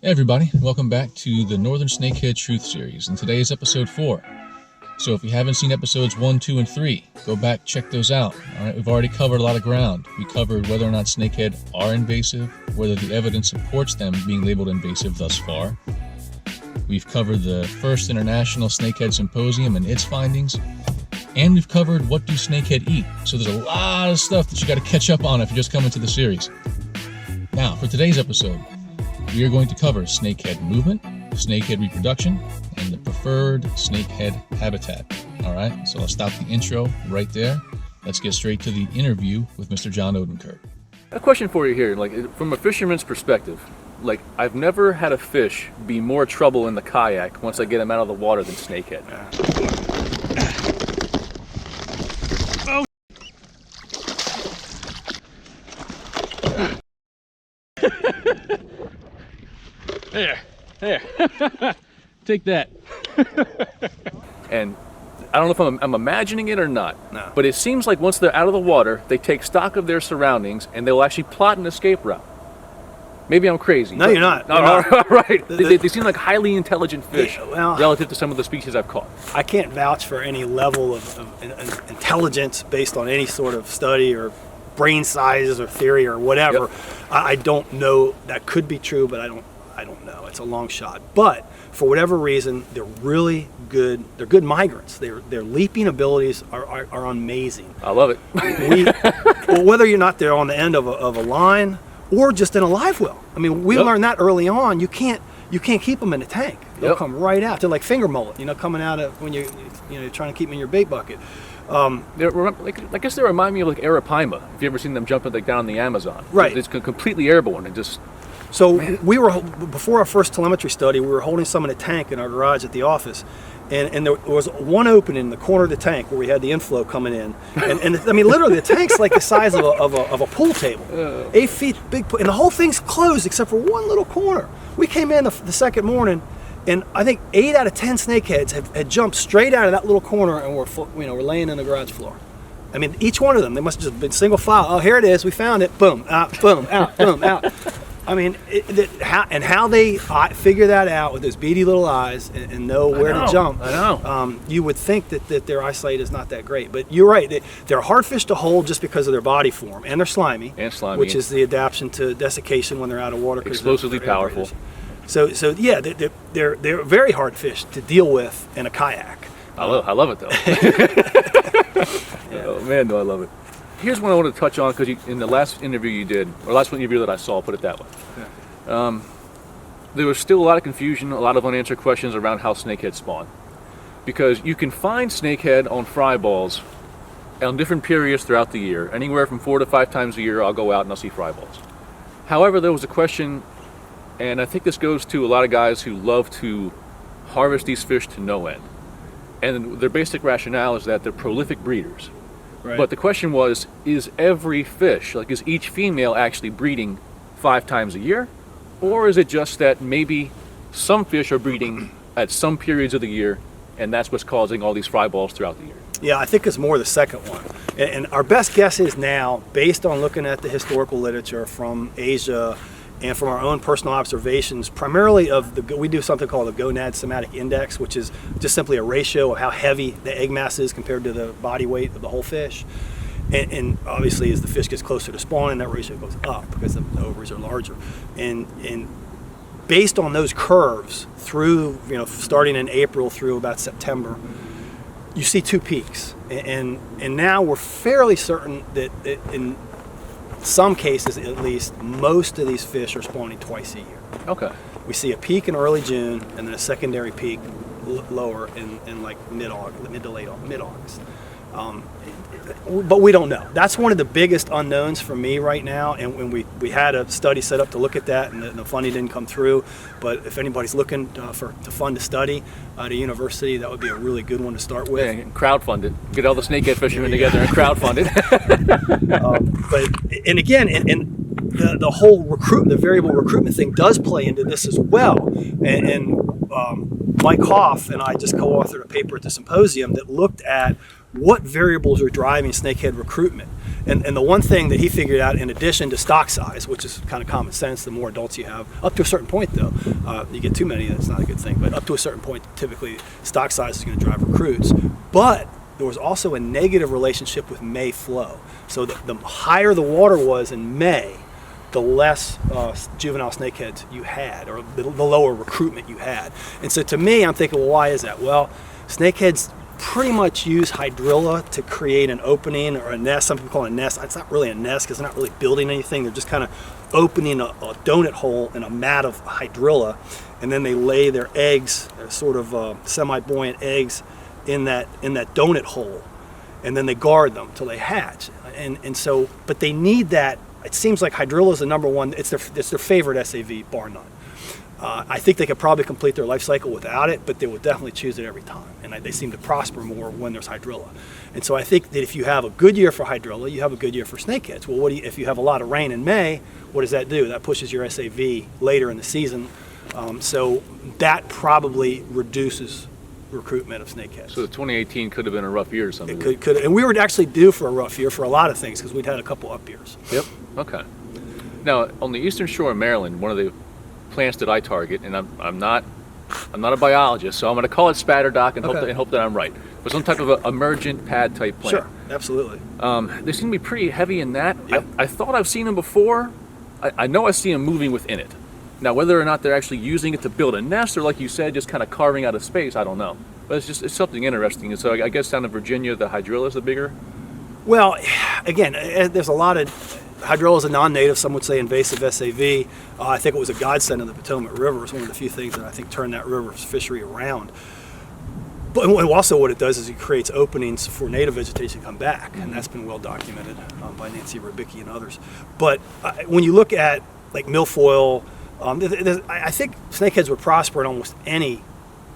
Hey everybody, welcome back to the Northern Snakehead Truth Series, and today is episode 4. So if you haven't seen episodes 1, 2, and 3, go back, check those out. Alright, we've already covered a lot of ground. We covered whether or not snakehead are invasive, whether the evidence supports them being labeled invasive thus far. We've covered the first International Snakehead Symposium and its findings, and we've covered what do snakehead eat. So there's a lot of stuff that you got to catch up on if you're just coming to the series. Now, for today's episode, we are going to cover snakehead movement, snakehead reproduction, and the preferred snakehead habitat. All right, so I'll stop the intro right there. Let's get straight to the interview with Mr. John Odenkirk. A question for you here, like from a fisherman's perspective, like I've never had a fish be more trouble in the kayak once I get him out of the water than snakehead. Oh. There. Take that. And I don't know if I'm imagining it or not, but it seems like once they're out of the water, they take stock of their surroundings and they'll actually plot an escape route. Maybe I'm crazy. No, you're not. Right. They seem like highly intelligent fish relative to some of the species I've caught. I can't vouch for any level of intelligence based on any sort of study or brain sizes or theory or whatever. Yep. I don't know. That could be true, but I don't know. It's a long shot. But for whatever reason, they're really good. They're good migrants. Their leaping abilities are amazing. I love it. Well, whether you're not there on the end of a line or just in a live well. I mean, we learned that early on. You can't keep them in a tank. They'll come right out. They're like finger mullet, coming out of when you're trying to keep them in your bait bucket. I guess they remind me of like arapaima. If you ever seen them jumping like down in the Amazon, right? It's completely airborne and just. So we were, before our first telemetry study, we were holding some in a tank in our garage at the office, and there was one opening in the corner of the tank where we had the inflow coming in, and I mean literally the tank's like the size of a pool table, 8 feet big, and the whole thing's closed except for one little corner. We came in the second morning, and I think 8 out of 10 snakeheads had jumped straight out of that little corner and were laying in the garage floor. I mean, each one of them, they must have just been single file. Oh, here it is, we found it. Boom, out, boom, out, boom, out. I mean, how they figure that out with those beady little eyes and know where to jump. I know. You would think that their eyesight is not that great, but you're right. They're hard fish to hold just because of their body form, and they're slimy. Which is the adaptation to desiccation when they're out of water. Explosively powerful. So yeah, they're very hard fish to deal with in a kayak. I love it though. Yeah. Oh man, do I love it. Here's one I want to touch on because in the last interview you did, or last interview that I saw, put it that way. Yeah. There was still a lot of confusion, a lot of unanswered questions around how snakehead spawn. Because you can find snakehead on fry balls on different periods throughout the year. Anywhere from 4 to 5 times a year I'll go out and I'll see fry balls. However, there was a question, and I think this goes to a lot of guys who love to harvest these fish to no end. And their basic rationale is that they're prolific breeders. Right. But the question was, is every fish, like is each female actually breeding 5 times a year? Or is it just that maybe some fish are breeding at some periods of the year and that's what's causing all these fry balls throughout the year? Yeah, I think it's more the second one. And our best guess is now, based on looking at the historical literature from Asia and from our own personal observations, primarily we do something called the Gonads Somatic Index, which is just simply a ratio of how heavy the egg mass is compared to the body weight of the whole fish. And obviously, as the fish gets closer to spawning, that ratio goes up because the ovaries are larger. And based on those curves through, starting in April through about September, you see 2 peaks. And now we're fairly certain that in some cases, at least, most of these fish are spawning twice a year. Okay. We see a peak in early June and then a secondary peak lower in like mid to late August. But we don't know. That's one of the biggest unknowns for me right now. And when we had a study set up to look at that, and the funding didn't come through. But if anybody's looking to fund a study at a university, that would be a really good one to start with. Yeah, and crowdfund it. Get all the snakehead fishermen together and crowdfund it. And again, the whole the variable recruitment thing does play into this as well. And Mike Hoff and I just co-authored a paper at the symposium that looked at what variables are driving snakehead recruitment. And the one thing that he figured out, in addition to stock size, which is kind of common sense, the more adults you have, up to a certain point though, you get too many, that's not a good thing, but up to a certain point, typically stock size is going to drive recruits. But there was also a negative relationship with May flow. So the higher the water was in May, the less juvenile snakeheads you had, or the lower recruitment you had. And so to me, I'm thinking, well, why is that? Well, snakeheads pretty much use hydrilla to create an opening or a nest. Some people call it a nest. It's not really a nest because they're not really building anything. They're just kind of opening a donut hole in a mat of hydrilla, and then they lay their eggs, sort of semi-buoyant eggs, in that donut hole, and then they guard them till they hatch. And so, but they need that. It seems like hydrilla is the number one. It's their favorite SAV, bar none. I think they could probably complete their life cycle without it, but they would definitely choose it every time. And they seem to prosper more when there's hydrilla. And so I think that if you have a good year for hydrilla, you have a good year for snakeheads. Well, if you have a lot of rain in May, what does that do? That pushes your SAV later in the season. So that probably reduces recruitment of snakeheads. So 2018 could have been a rough year or something. It could, and we were actually due for a rough year for a lot of things because we'd had a couple up years. Yep. Okay. Now, on the eastern shore of Maryland, one of the plants that I target, and I'm not a biologist, so I'm going to call it spatterdock and hope that I'm right. But some type of a emergent pad type plant. Sure, absolutely. They seem to be pretty heavy in that. Yep. I thought I've seen them before. I know I see them moving within it. Now, whether or not they're actually using it to build a nest, or like you said, just kind of carving out a space, I don't know. But it's something interesting. And so I guess down in Virginia, the hydrilla is the bigger. Well, again, there's a lot of hydrilla is a non-native. Some would say invasive SAV. I think it was a godsend in the Potomac River. It's one of the few things that I think turned that river's fishery around. But also what it does is it creates openings for native vegetation to come back, and that's been well documented by Nancy Rybicki and others. But when you look at like milfoil, I think snakeheads would prosper in almost any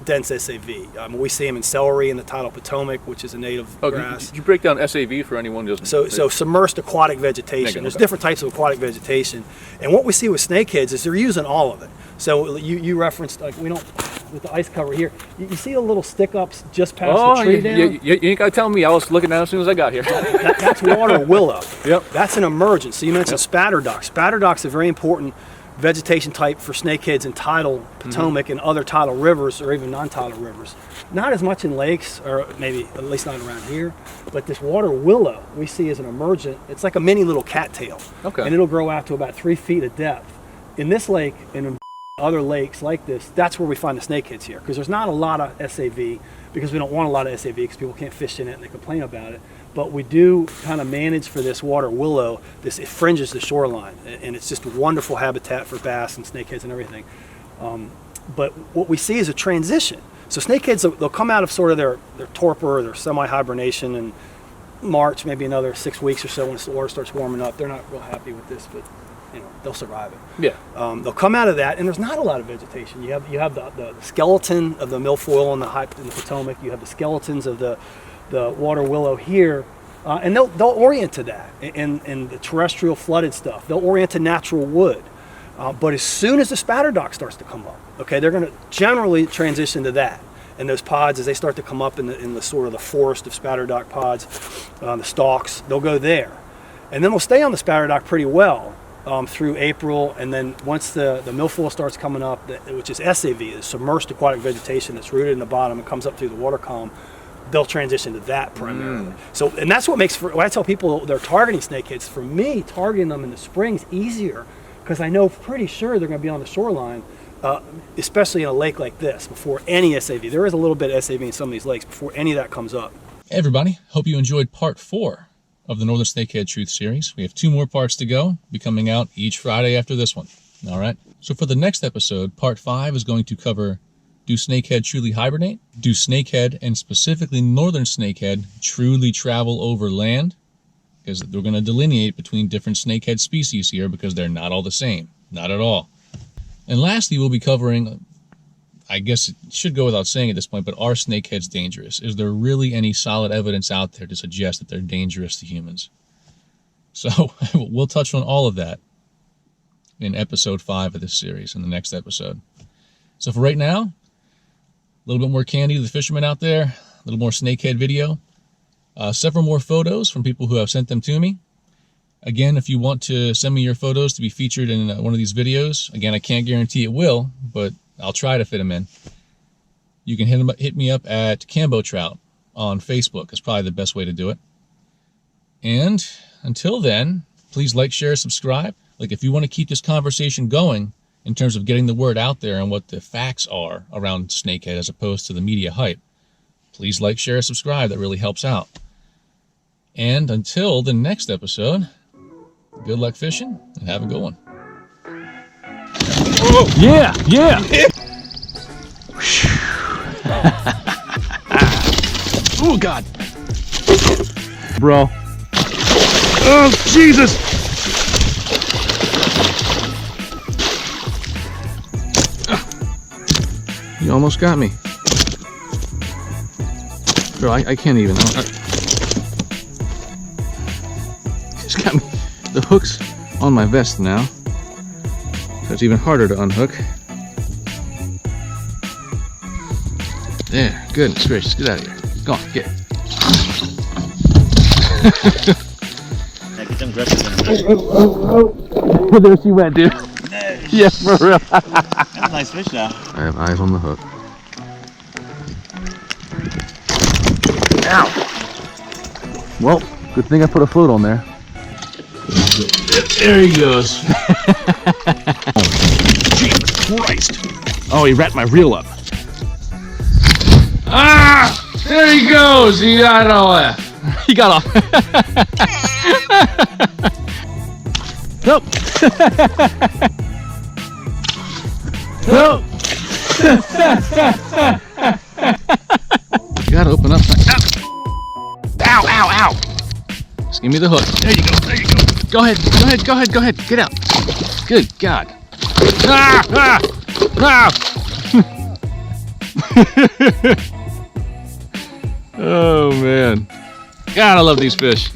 dense SAV. We see them in celery in the tidal Potomac, which is a native grass. Did you break down SAV for anyone who doesn't? So submersed aquatic vegetation. There's different types of aquatic vegetation, and what we see with snakeheads is they're using all of it. So you referenced, like, we don't, with the ice cover here, you see the little stick-ups just past the tree down? You ain't got to tell me. I was looking at it as soon as I got here. That's water willow. Yep. That's an emergent. So you mentioned spatterdock. Spatterdock's a very important vegetation type for snakeheads in tidal Potomac and other tidal rivers, or even non-tidal rivers. Not as much in lakes, or maybe at least not around here, but this water willow we see as an emergent. It's like a mini little cattail, and it'll grow out to about 3 feet of depth. In this lake and in other lakes like this, that's where we find the snakeheads here, because there's not a lot of SAV, because we don't want a lot of SAV because people can't fish in it and they complain about it. But we do kind of manage for this water willow. It fringes the shoreline, and it's just a wonderful habitat for bass and snakeheads and everything. But what we see is a transition. So snakeheads, they'll come out of sort of their torpor, or their semi-hibernation in March, maybe another 6 weeks or so when the water starts warming up. They're not real happy with this, but they'll survive it. Yeah. They'll come out of that, and there's not a lot of vegetation. You have the skeleton of the milfoil in the Potomac. You have the skeletons of the water willow here, and they'll orient to that, and the terrestrial flooded stuff. They'll orient to natural wood. But as soon as the spatterdock starts to come up, they're going to generally transition to that. And those pods, as they start to come up in the sort of the forest of spatterdock pods, the stalks, they'll go there. And then they'll stay on the spatterdock pretty well through April, and then once the milfoil starts coming up, which is SAV, the submerged aquatic vegetation that's rooted in the bottom and comes up through the water column, they'll transition to that primarily. So, and that's what makes, when I tell people they're targeting snakeheads, for me, targeting them in the spring is easier, because I know pretty sure they're going to be on the shoreline, especially in a lake like this, before any SAV. There is a little bit of SAV in some of these lakes before any of that comes up. Hey everybody, hope you enjoyed part 4 of the Northern Snakehead Truth Series. We have 2 more parts to go, be coming out each Friday after this one. All right, so for the next episode, part 5 is going to cover, do snakehead truly hibernate? Do snakehead, and specifically northern snakehead, truly travel over land? Because we're going to delineate between different snakehead species here, because they're not all the same. Not at all. And lastly, we'll be covering, I guess it should go without saying at this point, but are snakeheads dangerous? Is there really any solid evidence out there to suggest that they're dangerous to humans? So we'll touch on all of that in episode 5 of this series, in the next episode. So for right now, a little bit more candy to the fishermen out there, a little more snakehead video. Several more photos from people who have sent them to me. Again, if you want to send me your photos to be featured in one of these videos, again, I can't guarantee it will, but I'll try to fit them in. You can hit me up at Kambotrout on Facebook. It's probably the best way to do it. And until then, please like, share, subscribe. Like, if you want to keep this conversation going in terms of getting the word out there and what the facts are around snakehead as opposed to the media hype, please like, share, subscribe. That really helps out. And until the next episode, good luck fishing and have a good one. Oh, yeah, yeah. Oh, God. Bro. Oh, Jesus. You almost got me. Bro, I can't even. Just got me. The hook's on my vest now, so it's even harder to unhook. There, goodness gracious, get out of here. Go on, get. Get some grippers in it. There she went, dude. Yeah, for real. That's a nice fish though. I have eyes on the hook. Ow. Well, good thing I put a float on there. There he goes. Jesus Christ. Oh, he wrapped my reel up. Ah! There he goes! He got all that. He got off. Nope. Nope. You gotta open up. Ow, ow, ow. Just give me the hook. There you go, there you go. Go ahead, go ahead, go ahead, go ahead. Get out. Good God. Ah, ah, ah. Oh man. God, I love these fish.